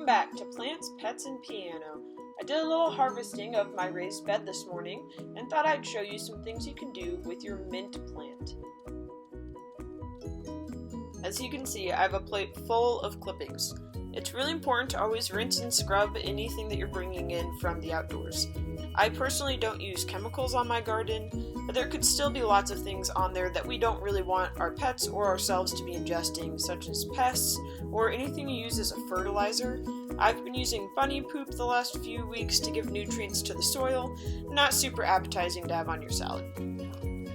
Welcome back to Plants, Pets, and Piano. I did a little harvesting of my raised bed this morning and thought I'd show you some things you can do with your mint plant. As you can see, I have a plate full of clippings. It's really important to always rinse and scrub anything that you're bringing in from the outdoors. I personally don't use chemicals on my garden, but there could still be lots of things on there that we don't really want our pets or ourselves to be ingesting, such as pests or anything you use as a fertilizer. I've been using bunny poop the last few weeks to give nutrients to the soil, not super appetizing to have on your salad.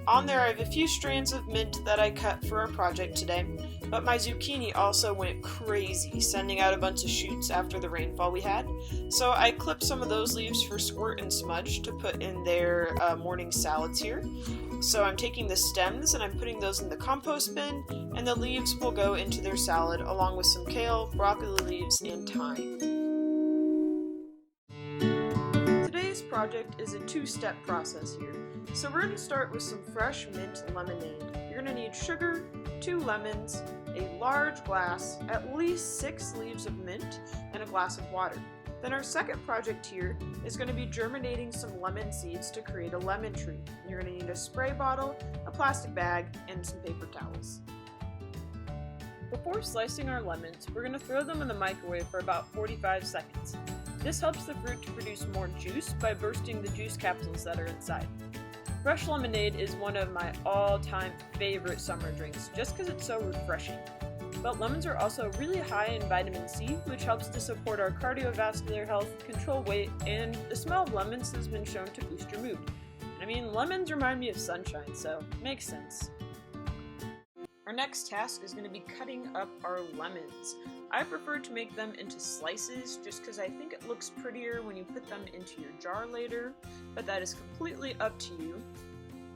On there I have a few strands of mint that I cut for our project today, but my zucchini also went crazy, sending out a bunch of shoots after the rainfall we had. So I clipped some of those leaves for Squirt and Smudge to put in their morning salads here. So I'm taking the stems and I'm putting those in the compost bin, and the leaves will go into their salad along with some kale, broccoli leaves, and thyme. Today's project is a two-step process here. So we're going to start with some fresh mint lemonade. You're going to need sugar, 2 lemons, a large glass, at least 6 leaves of mint, and a glass of water. Then our second project here is going to be germinating some lemon seeds to create a lemon tree. You're going to need a spray bottle, a plastic bag, and some paper towels. Before slicing our lemons, we're going to throw them in the microwave for about 45 seconds. This helps the fruit to produce more juice by bursting the juice capsules that are inside. Fresh lemonade is one of my all-time favorite summer drinks, just because it's so refreshing. But lemons are also really high in vitamin C, which helps to support our cardiovascular health, control weight, and the smell of lemons has been shown to boost your mood. I mean, lemons remind me of sunshine, so makes sense. Our next task is going to be cutting up our lemons. I prefer to make them into slices just because I think it looks prettier when you put them into your jar later, but that is completely up to you.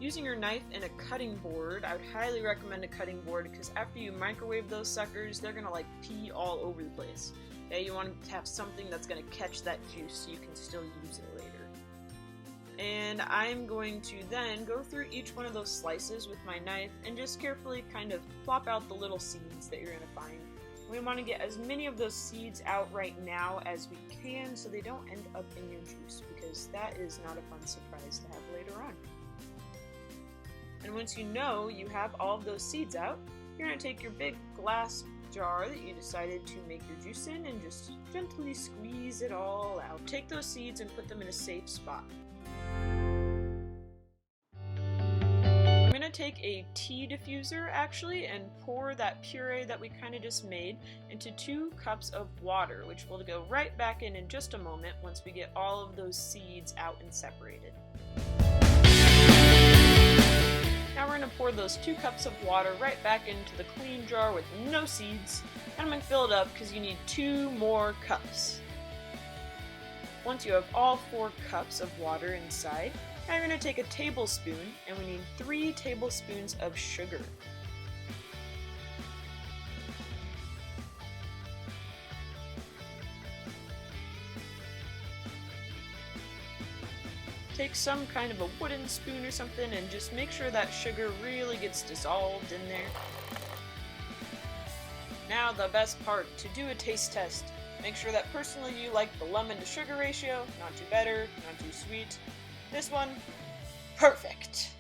Using your knife and a cutting board, I would highly recommend a cutting board because after you microwave those suckers, they're going to pee all over the place. Okay, you want to have something that's going to catch that juice so you can still use it later. And I'm going to then go through each one of those slices with my knife and just carefully kind of plop out the little seeds that you're going to find. We want to get as many of those seeds out right now as we can so they don't end up in your juice, because that is not a fun surprise to have later on. And once you know you have all of those seeds out, you're going to take your big glass jar that you decided to make your juice in and just gently squeeze it all out. Take those seeds and put them in a safe spot. I'm going to take a tea diffuser actually and pour that puree that we kind of just made into 2 cups of water, which will go right back in just a moment once we get all of those seeds out and separated. Now we're going to pour those 2 cups of water right back into the clean jar with no seeds, and I'm going to fill it up because you need 2 more cups. Once you have all 4 cups of water inside, now you're going to take a tablespoon, and we need 3 tablespoons of sugar. Take some kind of a wooden spoon or something and just make sure that sugar really gets dissolved in there. Now the best part, to do a taste test. Make sure that personally you like the lemon to sugar ratio, not too bitter, not too sweet. This one, perfect!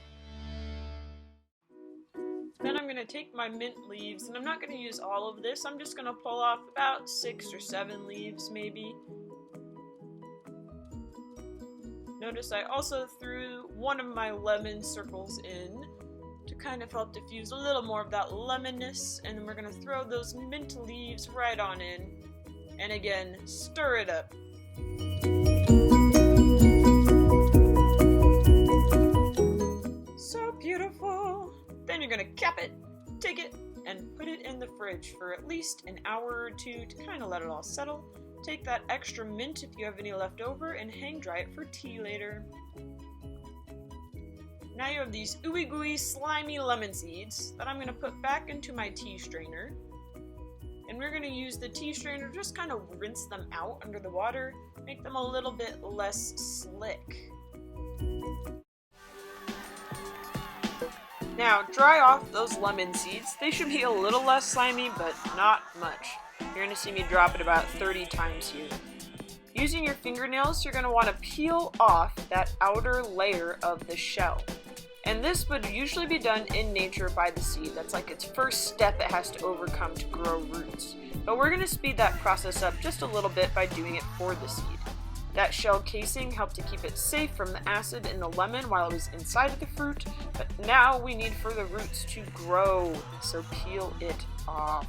Then I'm going to take my mint leaves, and I'm not going to use all of this, I'm just going to pull off about 6 or 7 leaves maybe. Notice I also threw one of my lemon circles in to kind of help diffuse a little more of that lemonness, and then we're going to throw those mint leaves right on in, and again, stir it up. So beautiful! Then you're going to cap it, take it, and put it in the fridge for at least an hour or 2 to kind of let it all settle. Take that extra mint if you have any left over and hang dry it for tea later. Now you have these ooey gooey slimy lemon seeds that I'm going to put back into my tea strainer. And we're going to use the tea strainer to just kind of rinse them out under the water, make them a little bit less slick. Now, dry off those lemon seeds. They should be a little less slimy, but not much. You're going to see me drop it about 30 times here. Using your fingernails, you're going to want to peel off that outer layer of the shell. And this would usually be done in nature by the seed. That's like its first step it has to overcome to grow roots. But we're going to speed that process up just a little bit by doing it for the seed. That shell casing helped to keep it safe from the acid in the lemon while it was inside of the fruit, but now we need for the roots to grow, so peel it off.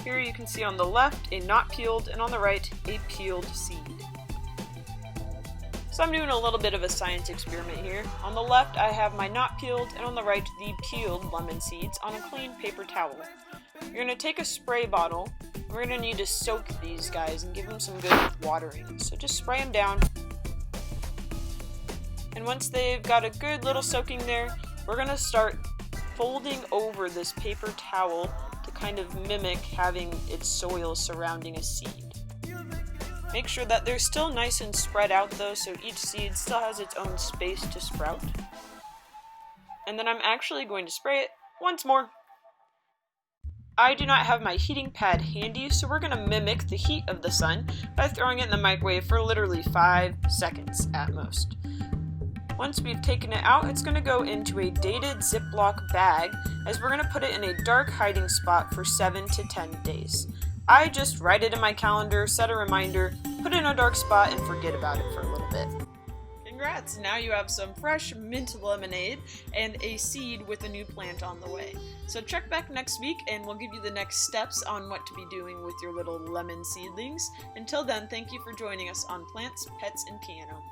Here you can see on the left a not peeled and on the right a peeled seed. So I'm doing a little bit of a science experiment here. On the left I have my not peeled and on the right the peeled lemon seeds on a clean paper towel. You're going to take a spray bottle. We're going to need to soak these guys and give them some good watering. So just spray them down. And once they've got a good little soaking there, we're going to start folding over this paper towel to kind of mimic having its soil surrounding a seed. Make sure that they're still nice and spread out though, so each seed still has its own space to sprout. And then I'm actually going to spray it once more. I do not have my heating pad handy, so we're going to mimic the heat of the sun by throwing it in the microwave for literally 5 seconds at most. Once we've taken it out, it's going to go into a dated Ziploc bag, as we're going to put it in a dark hiding spot for 7 to 10 days. I just write it in my calendar, set a reminder, put it in a dark spot, and forget about it for a little bit. Congrats! Now you have some fresh mint lemonade and a seed with a new plant on the way. So check back next week and we'll give you the next steps on what to be doing with your little lemon seedlings. Until then, thank you for joining us on Plants, Pets, and Piano.